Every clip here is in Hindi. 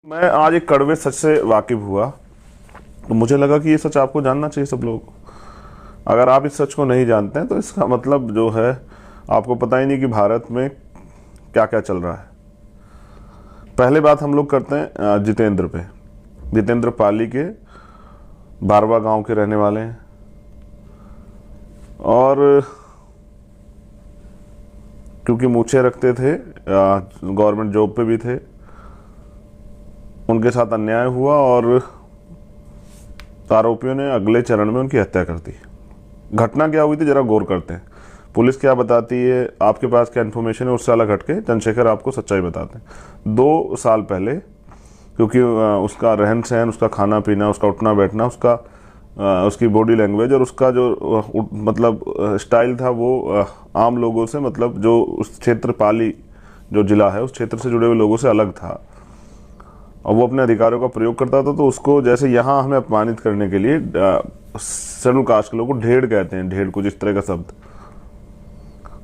मैं आज एक कड़वे सच से वाकिफ हुआ, तो मुझे लगा कि ये सच आपको जानना चाहिए सब लोग। अगर आप इस सच को नहीं जानते हैं तो इसका मतलब जो है आपको पता ही नहीं कि भारत में क्या क्या चल रहा है। पहले बात हम लोग करते हैं जितेंद्र पे। जितेंद्र पाली के बारवा गांव के रहने वाले हैं और क्योंकि मूछें रखते थे, गवर्नमेंट जॉब पे भी थे, उनके साथ अन्याय हुआ और आरोपियों ने अगले चरण में उनकी हत्या कर दी। घटना क्या हुई थी जरा गौर करते हैं। पुलिस क्या बताती है, आपके पास क्या इन्फॉर्मेशन है, उससे अलग हटके चंद्रशेखर आपको सच्चाई बताते हैं। 2 साल पहले, क्योंकि उसका रहन सहन, उसका खाना पीना, उसका उठना बैठना, उसकी बॉडी लैंग्वेज और उसका जो मतलब स्टाइल था वो आम लोगों से, मतलब जो उस क्षेत्र पाली जो जिला है उस क्षेत्र से जुड़े हुए लोगों से अलग था और वो अपने अधिकारों का प्रयोग करता था। तो उसको जैसे यहाँ हमें अपमानित करने के लिए शेड्यूल कास्ट के लोगों को ढेड़ कहते हैं, ढेड़ कुछ इस तरह का शब्द।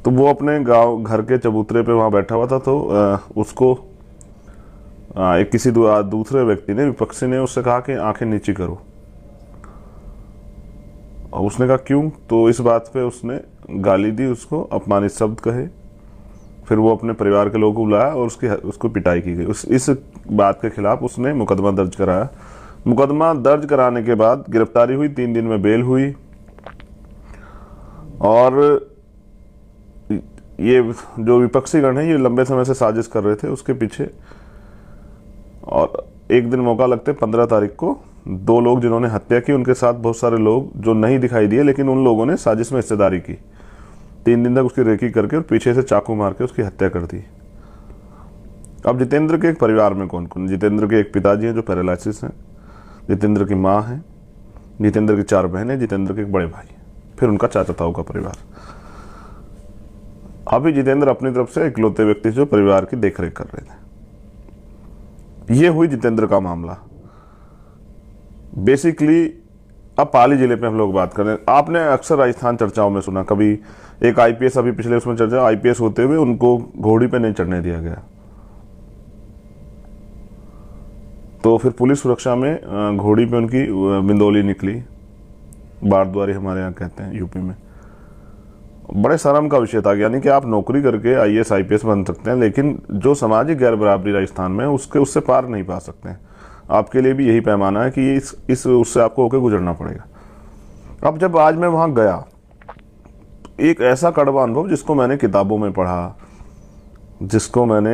तो वो अपने गांव घर के चबूतरे पे वहाँ बैठा हुआ था, तो उसको एक किसी दूसरे व्यक्ति ने, विपक्षी ने उससे कहा कि आंखें नीची करो। और उसने कहा क्यों, तो इस बात पे उसने गाली दी, उसको अपमानित शब्द कहे। फिर वो अपने परिवार के लोगों को बुलाया और उसको पिटाई की गई। इस बात के खिलाफ उसने मुकदमा दर्ज कराया। मुकदमा दर्ज कराने के बाद गिरफ्तारी हुई, 3 दिन में बेल हुई और ये जो विपक्षी गण है ये लंबे समय से साजिश कर रहे थे उसके पीछे। और एक दिन मौका लगते 15 तारीख को 2 लोग जिन्होंने हत्या की, उनके साथ बहुत सारे लोग जो नहीं दिखाई दिए, लेकिन उन लोगों ने साजिश में हिस्सेदारी की। 3 दिन तक उसकी रेकी करके और पीछे से चाकू मार के उसकी हत्या कर दी। अब जितेंद्र के एक परिवार में कौन कौन? जितेंद्र के एक पिताजी हैं जो पैरालिसिस हैं, जितेंद्र की माँ है, जितेंद्र की 4 बहनें, जितेंद्र के एक बड़े भाई, फिर उनका चाचा ताऊ का परिवार। अभी जितेंद्र अपनी तरफ से इकलौते व्यक्ति जो परिवार की देखरेख कर रहे थे। ये हुई जितेंद्र का मामला। बेसिकली अब पाली जिले पे हम लोग बात करें, आपने अक्सर राजस्थान चर्चाओं में सुना, कभी एक आईपीएस, अभी पिछले उसमें चर्चा, आईपीएस होते हुए उनको घोड़ी पे नहीं चढ़ने दिया गया, तो फिर पुलिस सुरक्षा में घोड़ी पे उनकी बिंदौली निकली, बारद्वारी हमारे यहाँ कहते हैं यूपी में। बड़े शर्म का विषय था, यानी कि आप नौकरी करके आईएएस आईपीएस बन सकते हैं, लेकिन जो सामाजिक गैर बराबरी राजस्थान में उससे पार नहीं पा सकते हैं। आपके लिए भी यही पैमाना है कि उससे आपको होकर गुजरना पड़ेगा। अब जब आज मैं वहाँ गया, एक ऐसा कड़वा अनुभव जिसको मैंने किताबों में पढ़ा, जिसको मैंने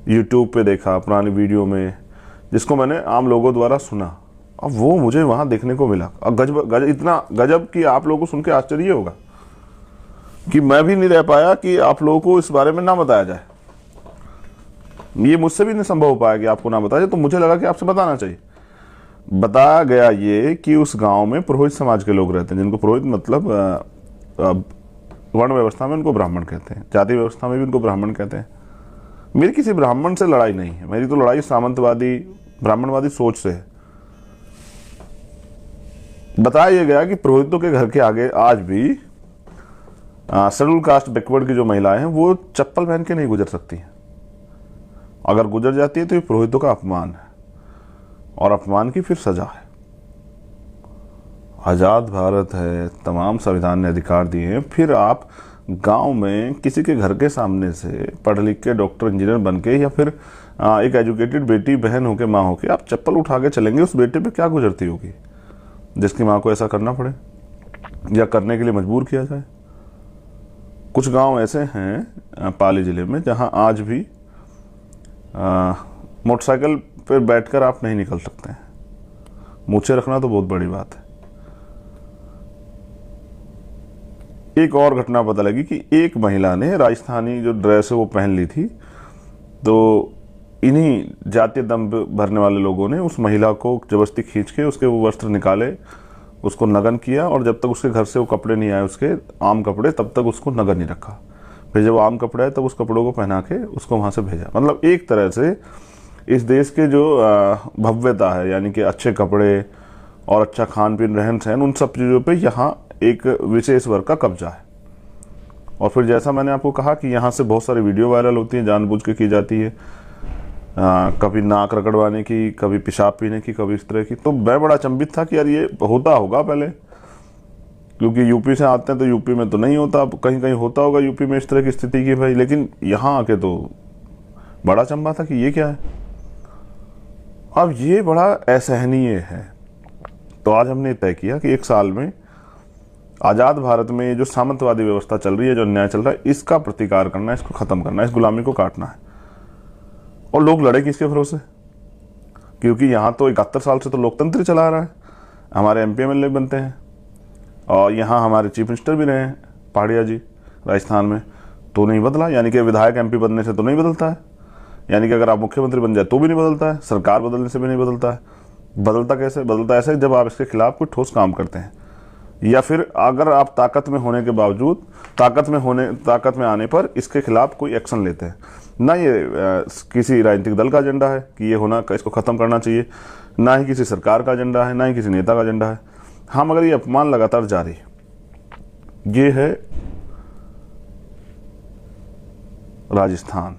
यूट्यूब पे देखा पुरानी वीडियो में, जिसको मैंने आम लोगों द्वारा सुना, अब वो मुझे वहाँ देखने को मिला। अब इतना गजब कि आप लोगों को सुन के आश्चर्य होगा कि मैं भी नहीं रह पाया कि आप लोगों को इस बारे में ना बताया जाए। ये मुझसे भी नहीं संभव हो पाया कि आपको ना बताया जाए, तो मुझे लगा कि आपसे बताना चाहिए। बताया गया ये कि उस गांव में पुरोहित समाज के लोग रहते हैं, जिनको पुरोहित मतलब वर्ण व्यवस्था में उनको ब्राह्मण कहते हैं, जाति व्यवस्था में भी उनको ब्राह्मण कहते हैं। मेरी किसी ब्राह्मण से लड़ाई नहीं है, मेरी तो लड़ाई सामंतवादी ब्राह्मणवादी सोच से है। बताया यह गया कि पुरोहितों के घर के आगे आज भी शेड्यूल कास्ट बैकवर्ड की जो महिलाएं हैं वो चप्पल पहन के नहीं गुजर सकती हैं। अगर गुजर जाती है तो ये पुरोहितों का अपमान है और अपमान की फिर सजा है। आजाद भारत है, तमाम संविधान ने अधिकार दिए हैं, फिर आप गांव में किसी के घर के सामने से पढ़ लिख के डॉक्टर इंजीनियर बन के या फिर एक एजुकेटेड बेटी बहन होके, माँ होके आप चप्पल उठा के चलेंगे, उस बेटे पे क्या गुजरती होगी जिसकी माँ को ऐसा करना पड़े या करने के लिए मजबूर किया जाए। कुछ गांव ऐसे हैं पाली जिले में जहां आज भी मोटरसाइकिल पर बैठकर आप नहीं निकल सकते हैं। मूछें रखना तो बहुत बड़ी बात है। एक और घटना पता लगी कि एक महिला ने राजस्थानी जो ड्रेस है वो पहन ली थी, तो इन्हीं जातीय दम भरने वाले लोगों ने उस महिला को जबरदस्ती खींच के उसके वो वस्त्र निकाले, उसको नग्न किया और जब तक उसके घर से वो कपड़े नहीं आए, उसके आम कपड़े, तब तक उसको नग्न नहीं रखा। फिर जब आम कपड़े आए तब उस कपड़ों को पहना के उसको वहाँ से भेजा। मतलब एक तरह से इस देश के जो भव्यता है, यानी कि अच्छे कपड़े और अच्छा खान पीन, रहन सहन, उन सब चीज़ों पे यहाँ एक विशेष वर्ग का कब्जा है। और फिर जैसा मैंने आपको कहा कि यहाँ से बहुत सारी वीडियो वायरल होती हैं, जानबूझ के की जाती है। कभी नाक रगड़वाने की, कभी पेशाब पीने की, कभी इस तरह की। तो मैं बड़ा अचंभित था कि यार ये होता होगा पहले, क्योंकि यूपी से आते हैं तो यूपी में तो नहीं होता, अब कहीं कहीं होता होगा यूपी में इस तरह की स्थिति की भाई, लेकिन यहाँ आके तो बड़ा अचंभा था कि ये क्या है। अब ये बड़ा असहनीय है। तो आज हमने तय किया कि 1 साल में आज़ाद भारत में जो सामंतवादी व्यवस्था चल रही है, जो अन्याय चल रहा है, इसका प्रतिकार करना है, इसको खत्म करना है, इस गुलामी को काटना है। और लोग लड़े किसके भरोसे? क्योंकि यहाँ तो 71 साल से तो लोकतंत्र चला रहा है, हमारे MP MLA बनते हैं, और यहाँ हमारे चीफ मिनिस्टर भी रहे हैं पहाड़िया जी राजस्थान में, तो नहीं बदला। यानी कि विधायक MP बनने से तो नहीं बदलता है, यानी कि अगर आप मुख्यमंत्री बन जाए तो भी नहीं बदलता है, सरकार बदलने से भी नहीं बदलता है। बदलता कैसे? बदलता ऐसे जब आप इसके खिलाफ कोई ठोस काम करते हैं, या फिर अगर आप ताकत में होने के बावजूद, ताकत में आने पर इसके खिलाफ कोई एक्शन लेते हैं। ना ये किसी राजनीतिक दल का एजेंडा है कि ये होना, इसको खत्म करना चाहिए, ना ही किसी सरकार का एजेंडा है, ना ही किसी नेता का एजेंडा है। हाँ, मगर ये अपमान लगातार जारी, ये है राजस्थान।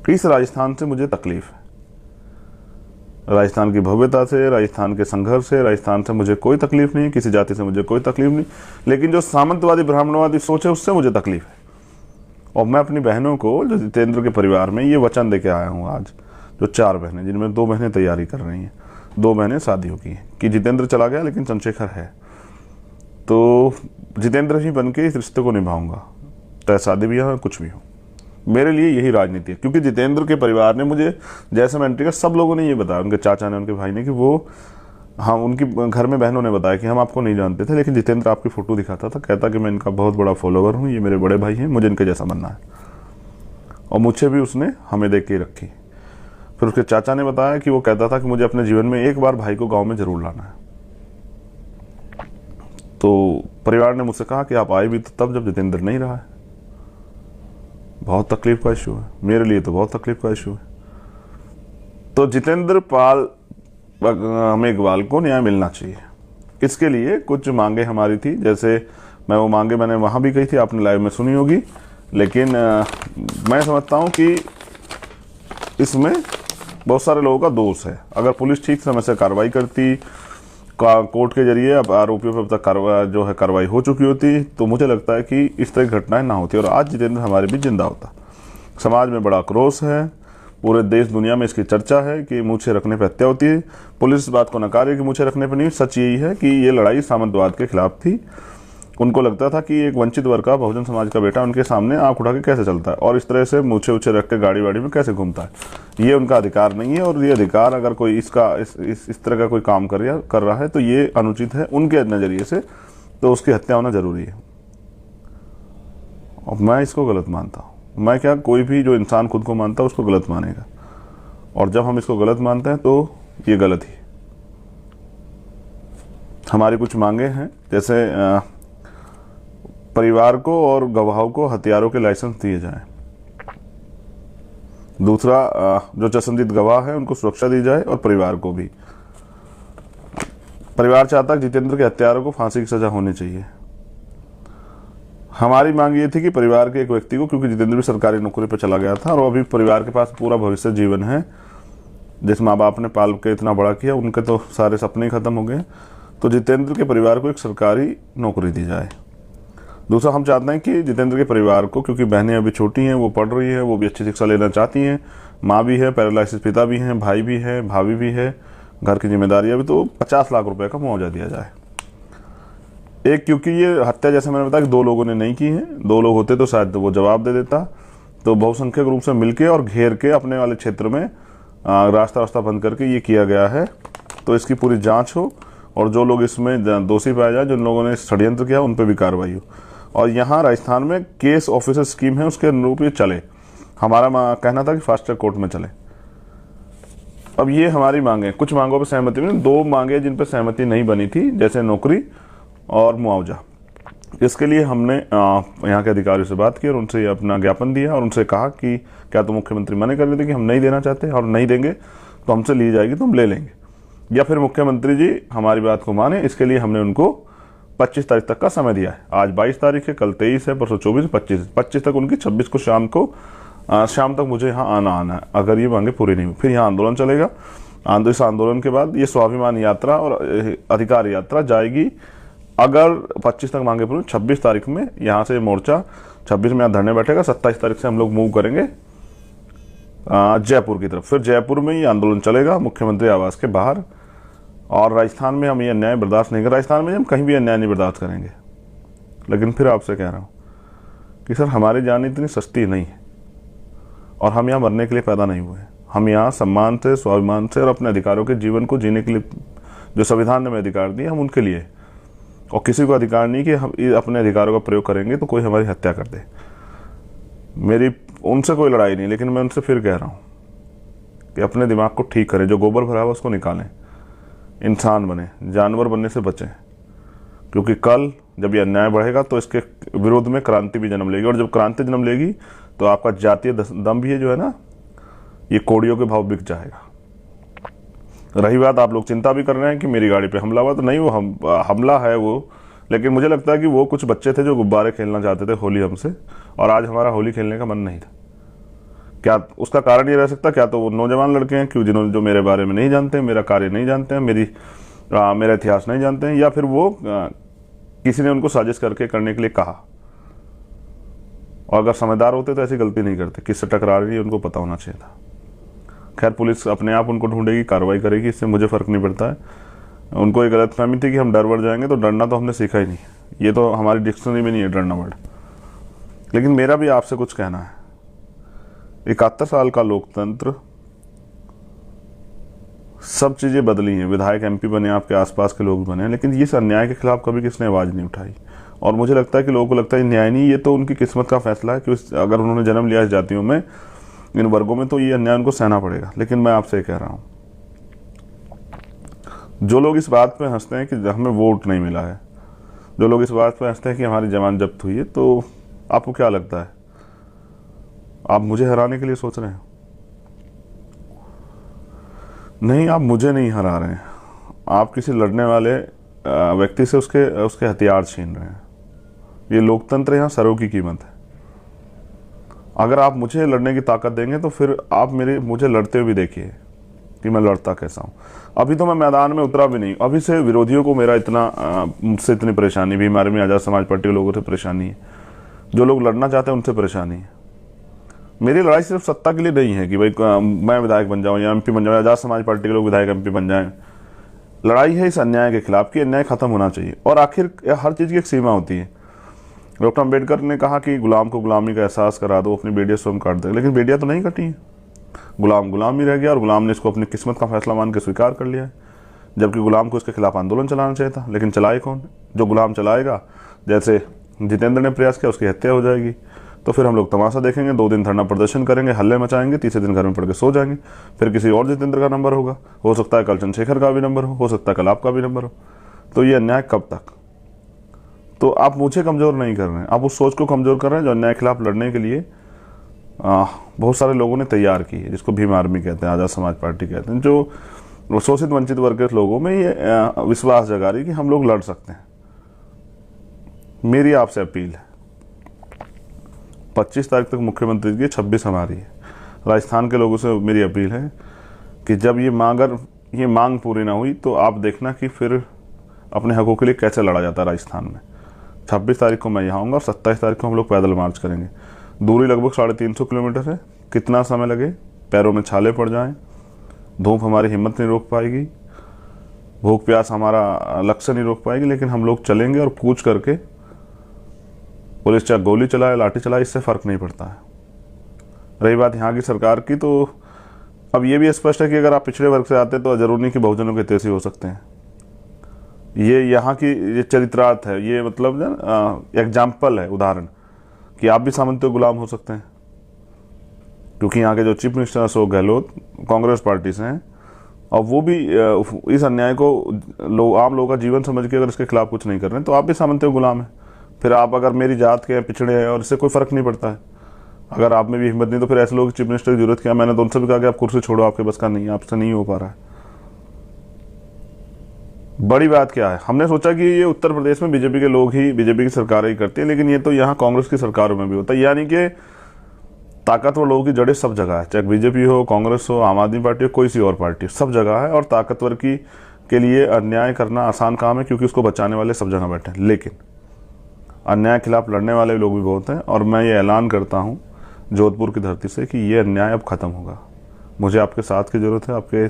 इस राजस्थान से मुझे तकलीफ है, राजस्थान की भव्यता से, राजस्थान के संघर्ष से, राजस्थान से मुझे कोई तकलीफ नहीं, किसी जाति से मुझे कोई तकलीफ नहीं, लेकिन जो सामंतवादी ब्राह्मणवादी सोच है उससे मुझे तकलीफ है। और मैं अपनी बहनों को, जो जितेंद्र के परिवार में, ये वचन देके आया हूँ आज, जो 4 बहनें, जिनमें 2 बहनें तैयारी कर रही हैं, 2 बहनें शादियों की हैं, कि जितेंद्र चला गया लेकिन चंद्रशेखर है, तो जितेंद्र ही बन के इस रिश्ते को निभाऊंगा, चाहे शादी भी हो, कुछ भी हो। मेरे लिए यही राजनीति है। क्योंकि जितेंद्र के परिवार ने मुझे, जैसे मैं एंट्री का, सब लोगों ने ये बताया, उनके चाचा ने, उनके भाई ने, कि वो, हाँ, उनकी घर में बहनों ने बताया कि हम आपको नहीं जानते थे, लेकिन जितेंद्र आपकी फ़ोटो दिखाता था, कहता कि मैं इनका बहुत बड़ा फॉलोवर हूँ, ये मेरे बड़े भाई हैं, मुझे इनके जैसा बनना है। और मुझे भी उसने हमें देख के रखी। फिर उसके चाचा ने बताया कि वो कहता था कि मुझे अपने जीवन में एक बार भाई को गाँव में ज़रूर लाना है। तो परिवार ने मुझसे कहा कि आप आए भी तो तब जब जितेंद्र नहीं रहा है। बहुत तकलीफ का इशू है, मेरे लिए तो बहुत तकलीफ का इशू है। तो जितेंद्र पाल मेघवाल को न्याय मिलना चाहिए। इसके लिए कुछ मांगे हमारी थी, जैसे मैं वो मांगे मैंने वहाँ भी कही थी, आपने लाइव में सुनी होगी, लेकिन मैं समझता हूँ कि इसमें बहुत सारे लोगों का दोष है। अगर पुलिस ठीक समय से कार्रवाई करती, कोर्ट के जरिए अब आरोपियों पर अब तक कार्रवाई हो चुकी होती, तो मुझे लगता है कि इस तरह की घटनाएं ना होती और आज जितेंद्र हमारे बीच जिंदा होता। समाज में बड़ा आक्रोश है, पूरे देश दुनिया में इसकी चर्चा है कि मूछें रखने पर हत्या होती है। पुलिस इस बात को नकार रही है कि मूछें रखने पर नहीं, सच यही है कि ये लड़ाई सामंतवाद के खिलाफ थी। उनको लगता था कि एक वंचित वर्ग का, बहुजन समाज का बेटा उनके सामने आंख उठा के कैसे चलता है और इस तरह से मूछे उछे रख के गाड़ी वाड़ी में कैसे घूमता है। ये उनका अधिकार नहीं है, और ये अधिकार अगर कोई इस तरह का कोई काम कर रहा है तो ये अनुचित है उनके नज़रिए से, तो उसकी हत्या होना जरूरी है। और मैं इसको गलत मानता हूँ। मैं क्या, कोई भी जो इंसान खुद को मानता है उसको गलत मानेगा, और जब हम इसको गलत मानते हैं तो ये गलत ही। हमारी कुछ मांगे हैं, जैसे परिवार को और गवाहों को हथियारों के लाइसेंस दिए जाएं। दूसरा, जो चश्मदीद गवाह है उनको सुरक्षा दी जाए, और परिवार को भी। परिवार चाहता है जितेंद्र के हत्यारों को फांसी की सजा होनी चाहिए। हमारी मांग ये थी कि परिवार के एक व्यक्ति को, क्योंकि जितेंद्र भी सरकारी नौकरी पर चला गया था और अभी परिवार के पास पूरा भविष्य जीवन है, जिस माँ बाप ने पाल के इतना बड़ा किया, उनके तो सारे सपने खत्म हो गए, तो जितेंद्र के परिवार को एक सरकारी नौकरी दी जाए। दूसरा, हम चाहते हैं कि जितेंद्र के परिवार को, क्योंकि बहनें अभी छोटी हैं, वो पढ़ रही हैं, वो भी अच्छी शिक्षा लेना चाहती हैं, माँ भी है, पैरालाइसिस पिता भी हैं, भाई भी है, भाभी भी है, घर की जिम्मेदारियां भी, तो 50 लाख रुपए का मुआवजा दिया जाए। एक, क्योंकि ये हत्या, जैसे मैंने बताया कि 2 लोगों ने नहीं की है, 2 लोग होते तो शायद वो जवाब दे देता, तो बहुसंख्यक रूप से मिलके और घेर के अपने वाले क्षेत्र में रास्ता बंद करके ये किया गया है। तो इसकी पूरी जाँच हो, और जो लोग इसमें दोषी पाए जाए, जिन लोगों ने षड्यंत्र किया, उन पर भी कार्रवाई हो। और यहाँ राजस्थान में केस ऑफिसर स्कीम है, उसके अनुरूप ये चले। हमारा कहना था कि फास्ट ट्रैक कोर्ट में चले। अब ये हमारी मांगे, कुछ मांगों पर सहमति नहीं, 2 मांगे जिन पर सहमति नहीं बनी थी, जैसे नौकरी और मुआवजा। इसके लिए हमने यहाँ के अधिकारियों से बात की और उनसे अपना ज्ञापन दिया और उनसे कहा कि क्या तो मुख्यमंत्री मना कर रहे थे कि हम नहीं देना चाहते, और नहीं देंगे तो हमसे ली जाएगी तो हम ले लेंगे, या फिर मुख्यमंत्री जी हमारी बात को माने। इसके लिए हमने उनको 25 तारीख तक का समय दिया है। आज 22 तारीख है, कल 23 है, परसों 24, 25 तक उनकी, 26 को शाम को शाम तक मुझे यहाँ आना है। अगर ये मांगे पूरी नहीं हुई फिर यहाँ आंदोलन चलेगा। इस आंदोलन के बाद ये स्वाभिमान यात्रा और अधिकार यात्रा जाएगी। अगर 25 तक मांगे पूरी, 26 तारीख में यहाँ से मोर्चा 26 में यहाँ धरने बैठेगा। 27 तारीख से हम लोग मूव करेंगे जयपुर की तरफ। फिर जयपुर में ये आंदोलन चलेगा मुख्यमंत्री आवास के बाहर। और राजस्थान में हम ये अन्याय बर्दाश्त नहीं करें। राजस्थान में हम कहीं भी अन्याय नहीं बर्दाश्त करेंगे। लेकिन फिर आपसे कह रहा हूँ कि सर हमारी जान इतनी सस्ती नहीं है और हम यहाँ मरने के लिए पैदा नहीं हुए। हम यहाँ सम्मान से, स्वाभिमान से और अपने अधिकारों के जीवन को जीने के लिए जो संविधान ने हमें अधिकार दिए हम उनके लिए। और किसी को अधिकार नहीं कि हम अपने अधिकारों का प्रयोग करेंगे तो कोई हमारी हत्या कर दे। मेरी उनसे कोई लड़ाई नहीं, लेकिन मैं उनसे फिर कह रहा हूँ कि अपने दिमाग को ठीक करें। जो गोबर भरा हुआ उसको निकालें, इंसान बने, जानवर बनने से बचें। क्योंकि कल जब ये अन्याय बढ़ेगा तो इसके विरोध में क्रांति भी जन्म लेगी। और जब क्रांति जन्म लेगी तो आपका जातीय दम भी जो है ना, ये कोड़ियों के भाव बिक जाएगा। रही बात, आप लोग चिंता भी कर रहे हैं कि मेरी गाड़ी पे हमला हुआ, तो नहीं, वो हमला है वो। लेकिन मुझे लगता है कि वो कुछ बच्चे थे जो गुब्बारे खेलना चाहते थे होली हमसे, और आज हमारा होली खेलने का मन नहीं था। क्या उसका कारण ये रह सकता? क्या तो वो नौजवान लड़के हैं क्यों जिन्होंने जो मेरे बारे में नहीं जानते, मेरा कार्य नहीं जानते हैं, मेरा इतिहास नहीं जानते हैं, या फिर वो किसी ने उनको साजिश करने के लिए कहा। और अगर समझदार होते तो ऐसी गलती नहीं करते। किससे टकरा रही है उनको पता होना चाहिए था। खैर, पुलिस अपने आप उनको ढूंढेगी, कार्रवाई करेगी, इससे मुझे फ़र्क नहीं पड़ता है। उनको एक गलतफहमी थी कि हम डर बढ़ जाएंगे, तो डरना तो हमने सीखा ही नहीं। ये तो हमारी डिक्शनरी में नहीं है डरना वर्ड। लेकिन मेरा भी आपसे कुछ कहना है। 71 साल का लोकतंत्र, सब चीज़ें बदली हैं। विधायक MP बने, आपके आसपास के लोग बने, लेकिन इस अन्याय के खिलाफ कभी किसने आवाज़ नहीं उठाई। और मुझे लगता है कि लोगों को लगता है न्याय नहीं, ये तो उनकी किस्मत का फैसला है कि अगर उन्होंने जन्म लिया इस जातियों में, इन वर्गों में, तो ये अन्याय उनको सहना पड़ेगा। लेकिन मैं आपसे कह रहा हूँ, जो लोग इस बात पे हंसते हैं कि हमें वोट नहीं मिला है, जो लोग इस बात पे हंसते हैं कि हमारी जमानत जब्त हुई है, तो आपको क्या लगता है आप मुझे हराने के लिए सोच रहे हैं? नहीं, आप मुझे नहीं हरा रहे हैं। आप किसी लड़ने वाले व्यक्ति से उसके हथियार छीन रहे हैं। ये लोकतंत्र यहाँ सरों की कीमत है। अगर आप मुझे लड़ने की ताकत देंगे तो फिर आप मुझे लड़ते हुए भी देखिए कि मैं लड़ता कैसा हूँ। अभी तो मैं मैदान में उतरा भी नहीं। अभी से विरोधियों को मुझसे इतनी परेशानी, भीम आर्मी, आज़ाद समाज पार्टी के लोगों से परेशानी है। जो लोग लड़ना चाहते हैं उनसे परेशानी है। मेरी लड़ाई सिर्फ सत्ता के लिए नहीं है कि भाई मैं विधायक बन जाऊँ या MP बन जाऊँ, आज़ाद समाज पार्टी के लोग विधायक MP बन जाएं। लड़ाई है इस अन्याय के खिलाफ कि अन्याय खत्म होना चाहिए। और आखिर हर चीज़ की एक सीमा होती है। डॉक्टर अम्बेडकर ने कहा कि गुलाम को गुलामी का एहसास करा दो, अपनी बेड़ियाँ स्वयं काट दे। लेकिन बेड़ियाँ तो नहीं कटी हैं। गुलाम ही रह गया और गुलाम ने इसको अपनी किस्मत का फैसला मान के स्वीकार कर लिया है। जबकि गुलाम को इसके खिलाफ आंदोलन चलाना चाहिए था, लेकिन चलाए कौन? जो गुलाम चलाएगा, जैसे जितेंद्र ने प्रयास किया, उसकी हत्या हो जाएगी। तो फिर हम लोग तमाशा देखेंगे, 2 दिन धरना प्रदर्शन करेंगे, हल्ले मचाएंगे, तीसरे दिन घर में पड़ के सो जाएंगे। फिर किसी और जितेंद्र का नंबर होगा, हो सकता है कल चंद्रशेखर का भी नंबर हो सकता है कल आपका भी नंबर हो। तो ये अन्याय कब तक? तो आप मुझे कमज़ोर नहीं कर रहे हैं, आप उस सोच को कमज़ोर कर रहे हैं जो अन्याय के खिलाफ लड़ने के लिए बहुत सारे लोगों ने तैयार की है, जिसको भीम आर्मी कहते हैं, आज़ाद समाज पार्टी कहते हैं। जो शोषित वंचित वर्ग के लोगों में ये विश्वास जगा रही कि हम लोग लड़ सकते हैं। मेरी आपसे अपील है, 25 तारीख तक मुख्यमंत्री की, 26 हमारी है। राजस्थान के लोगों से मेरी अपील है कि जब ये मांग पूरी ना हुई तो आप देखना कि फिर अपने हकों के लिए कैसे लड़ा जाता है राजस्थान में। 26 तारीख को मैं यहाँ आऊँगा और 27 तारीख को हम लोग पैदल मार्च करेंगे। दूरी लगभग 350 किलोमीटर है। कितना समय लगे, पैरों में छाले पड़ जाएं, धूप हमारी हिम्मत नहीं रोक पाएगी, भूख प्यास हमारा लक्ष्य नहीं रोक पाएगी, लेकिन हम लोग चलेंगे और कूच करके। पुलिस चाहे गोली चलाए, लाठी चलाए, इससे फ़र्क नहीं पड़ता है। रही बात यहाँ की सरकार की, तो अब ये भी स्पष्ट है कि अगर आप पिछड़े वर्ग से आते तो जरूर नहीं कि बहुजनों के हितैषी हो सकते हैं। ये यहाँ की ये चरित्रार्थ है, ये मतलब एग्जाम्पल है, उदाहरण कि आप भी सामंती गुलाम हो सकते हैं। क्योंकि यहाँ के जो chief minister Ashok Gehlot Congress party से हैं, और वो भी इस अन्याय को आम लोगों का जीवन समझ के अगर इसके खिलाफ कुछ नहीं कर रहे हैं, तो आप भी सामंती गुलाम हैं। फिर आप अगर मेरी जात के पिछड़े हैं और इससे कोई फ़र्क नहीं पड़ता है, अगर आप में भी हिम्मत नहीं, तो फिर ऐसे लोग चीफ मिनिस्टर की जरूरत क्या? मैंने तो उनसे भी कहा कि आप कुर्सी छोड़ो, आपके बस का नहीं है, आपसे नहीं हो पा रहा है। बड़ी बात क्या है, हमने सोचा कि ये उत्तर प्रदेश में बीजेपी के लोग ही, बीजेपी की सरकार ही करती है, लेकिन ये तो यहाँ कांग्रेस की सरकारों में भी होता है। यानी कि ताकतवर लोगों की जड़ें सब जगह है, चाहे बीजेपी हो, कांग्रेस हो, आम आदमी पार्टी हो, कोई सी और पार्टी हो, सब जगह है। और ताकतवर के लिए अन्याय करना आसान काम है, क्योंकि उसको बचाने वाले सब जगह बैठे हैं। लेकिन अन्याय के खिलाफ लड़ने वाले लोग भी बहुत हैं। और मैं ये ऐलान करता हूँ जोधपुर की धरती से कि ये अन्याय अब ख़त्म होगा। मुझे आपके साथ की ज़रूरत है, आपके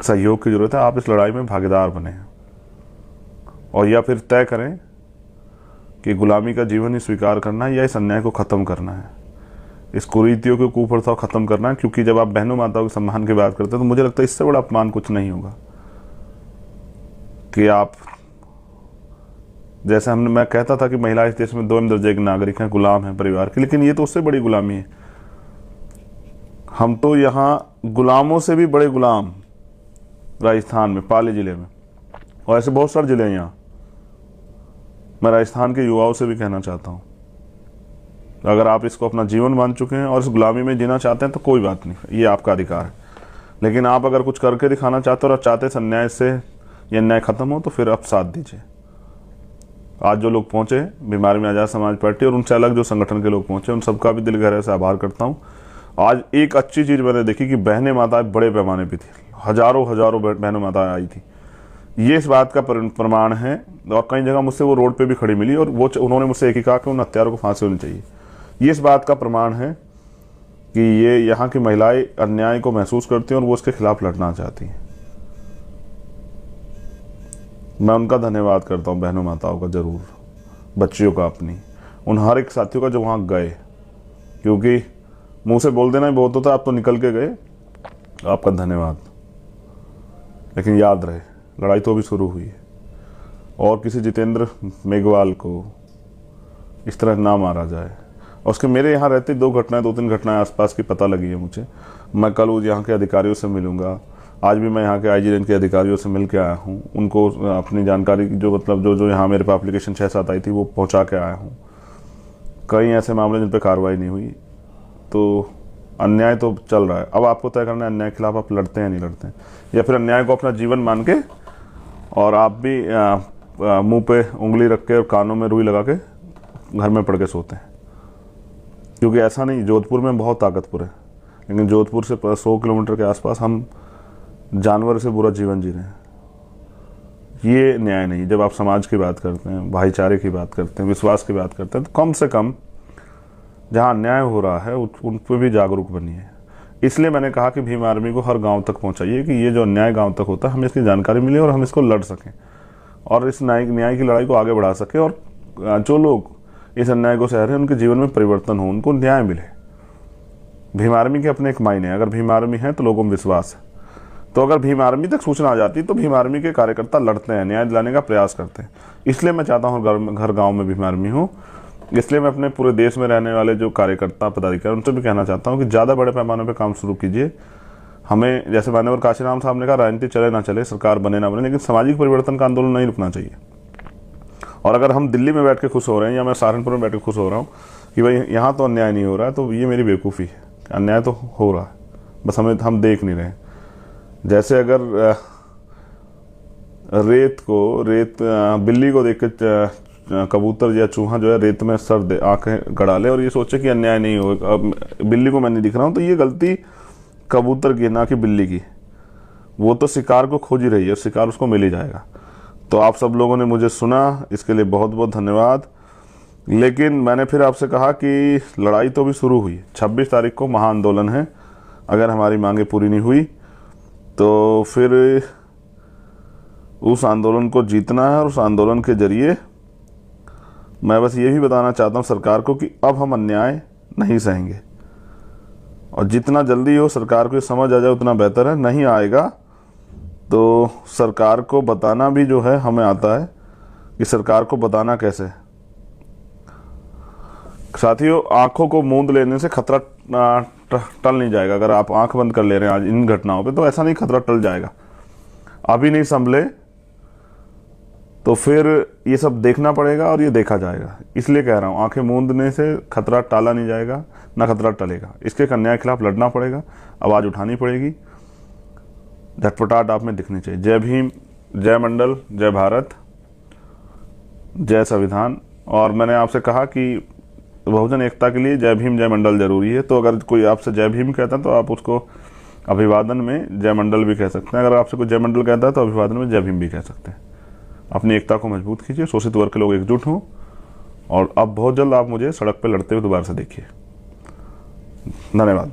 सहयोग की ज़रूरत है। आप इस लड़ाई में भागीदार बने और या फिर तय करें कि गुलामी का जीवन ही स्वीकार करना है या इस अन्याय को ख़त्म करना है, इस कुरीतियों के कुप्रथाओं को ख़त्म करना है। क्योंकि जब आप बहनों माताओं के सम्मान की बात करते हैं तो मुझे लगता है इससे बड़ा अपमान कुछ नहीं होगा कि आप, जैसे मैं कहता था कि महिला इस देश में 2 दर्जे के नागरिक हैं, गुलाम हैं परिवार के, लेकिन ये तो उससे बड़ी गुलामी है। हम तो यहाँ गुलामों से भी बड़े गुलाम राजस्थान में, पाली जिले में, और ऐसे बहुत सारे जिले हैं यहाँ। मैं राजस्थान के युवाओं से भी कहना चाहता हूँ, अगर आप इसको अपना जीवन मान चुके हैं और इस गुलामी में जीना चाहते हैं तो कोई बात नहीं, ये आपका अधिकार है। लेकिन आप अगर कुछ करके दिखाना चाहते हो और चाहते हैं अन्याय से ये अन्याय खत्म हो, तो फिर आप साथ दीजिए। आज जो लोग पहुंचे बीमारी में आज़ाद समाज पार्टी और उनसे अलग जो संगठन के लोग पहुंचे, उन सबका भी दिल गहरे से आभार करता हूं। आज एक अच्छी चीज़ मैंने देखी कि बहनें माताएं बड़े पैमाने पर थी, हजारों बहनों माताएं आई थी। ये इस बात का प्रमाण है। और कई जगह मुझसे वो रोड पे भी खड़ी मिली और उन्होंने मुझसे एक ही कहा कि उन हत्यारों को फांसी होनी चाहिए। ये इस बात का प्रमाण है कि ये यहाँ की महिलाएं अन्याय को महसूस करती हैं और वो उसके खिलाफ लड़ना चाहती हैं। मैं उनका धन्यवाद करता हूँ, बहनों माताओं का ज़रूर, बच्चियों का, अपनी, उन हर एक साथियों का जो वहाँ गए। क्योंकि मुंह से बोल देना ही बहुत होता है, आप तो निकल के गए, आपका धन्यवाद। लेकिन याद रहे, लड़ाई तो अभी शुरू हुई है और किसी जितेंद्र मेघवाल को इस तरह ना मारा जाए। और उसके मेरे यहाँ रहते 2-3 घटनाएं आसपास की पता लगी है मुझे। मैं कल उस यहाँ के अधिकारियों से मिलूंगा। आज भी मैं यहाँ के IG रेंज के अधिकारियों से मिल के आया हूँ, उनको अपनी जानकारी जो जो यहाँ मेरे पे एप्लीकेशन 6-7 आई थी वो पहुँचा के आया हूँ। कई ऐसे मामले जिन पर कार्रवाई नहीं हुई। तो अन्याय तो चल रहा है, अब आपको तय करना है अन्याय के खिलाफ आप लड़ते हैं नहीं लड़ते हैं, या फिर अन्याय को अपना जीवन मान के और आप भी मुंह पे उंगली रख के और कानों में रुई लगा के घर में पड़ के सोते हैं। क्योंकि ऐसा नहीं, जोधपुर में बहुत ताकतवर है, लेकिन जोधपुर से 100 किलोमीटर के आसपास हम जानवर से बुरा जीवन जी रहे हैं। ये न्याय नहीं। जब आप समाज की बात करते हैं, भाईचारे की बात करते हैं, विश्वास की बात करते हैं, तो कम से कम जहाँ अन्याय हो रहा है उन पर भी जागरूक बनिए। इसलिए मैंने कहा कि भीम आर्मी को हर गांव तक पहुंचाइए कि ये जो अन्याय गांव तक होता है हमें इसकी जानकारी मिले और हम इसको लड़ सकें और इस न्याय की लड़ाई को आगे बढ़ा सकें। और जो लोग इस अन्याय को सह रहे हैं उनके जीवन में परिवर्तन हो, उनको न्याय मिले। भीम आर्मी के अपने एक मायने हैं। अगर भीम आर्मी है तो लोगों में विश्वास है। तो अगर भीम आर्मी तक सूचना आ जाती तो भीम आर्मी के कार्यकर्ता लड़ते हैं, न्याय दिलाने का प्रयास करते हैं। इसलिए मैं चाहता हूँ घर गाँव में भीम आर्मी हो। इसलिए मैं अपने पूरे देश में रहने वाले जो कार्यकर्ता पदाधिकारी उनसे भी कहना चाहता हूँ कि ज़्यादा बड़े पैमाने पर काम शुरू कीजिए। हमें, जैसे मान्यवर काशीराम साहब ने कहा, राजनीति चले ना चले, सरकार बने ना बने, लेकिन सामाजिक परिवर्तन का आंदोलन नहीं रुकना चाहिए। और अगर हम दिल्ली में बैठ के खुश हो रहे हैं या मैं सहारनपुर में बैठ के खुश हो रहा हूँ कि भाई यहाँ तो अन्याय नहीं हो रहा है, तो ये मेरी बेवकूफ़ी है। अन्याय तो हो रहा है, बस हम देख नहीं रहे। जैसे अगर बिल्ली को देख के कबूतर या चूहा जो है रेत में सर आंखें गड़ा ले और ये सोचे कि अन्याय नहीं होगा, बिल्ली को मैं नहीं दिख रहा हूँ, तो ये गलती कबूतर की ना कि बिल्ली की। वो तो शिकार को खोज ही रही है, शिकार उसको मिल ही जाएगा। तो आप सब लोगों ने मुझे सुना, इसके लिए बहुत बहुत धन्यवाद। लेकिन मैंने फिर आपसे कहा कि लड़ाई तो भी शुरू हुई। 26 तारीख को महाआंदोलन है। अगर हमारी मांगें पूरी नहीं हुई तो फिर उस आंदोलन को जीतना है। और उस आंदोलन के जरिए मैं बस ये भी बताना चाहता हूँ सरकार को कि अब हम अन्याय नहीं सहेंगे। और जितना जल्दी हो सरकार को समझ आ जाए उतना बेहतर है। नहीं आएगा तो सरकार को बताना भी जो है हमें आता है कि सरकार को बताना कैसे। साथियों, आंखों को मूंद लेने से खतरा टल नहीं जाएगा। अगर आप आंख बंद कर ले रहे हैं आज इन घटनाओं पे, तो ऐसा नहीं खतरा टल जाएगा। अभी नहीं संभले तो फिर ये सब देखना पड़ेगा और ये देखा जाएगा। इसलिए कह रहा हूँ, आंखें मूंदने से खतरा टाला नहीं जाएगा, ना खतरा टलेगा। इसके अन्याय के खिलाफ लड़ना पड़ेगा, आवाज़ उठानी पड़ेगी, झटपटाहट आप में दिखनी चाहिए। जय भीम, जय मंडल, जय भारत, जय संविधान। और मैंने आपसे कहा कि बहुजन एकता के लिए जय भीम जय मंडल जरूरी है। तो अगर कोई आपसे जय भीम कहता है तो आप उसको अभिवादन में जय मंडल भी कह सकते हैं। अगर आपसे कोई जय मंडल कहता है तो अभिवादन में जय भीम भी कह सकते हैं। अपनी एकता को मजबूत कीजिए, शोषित वर्ग के लोग एकजुट हों, और अब बहुत जल्द आप मुझे सड़क पर लड़ते हुए दोबारा से देखिए। धन्यवाद।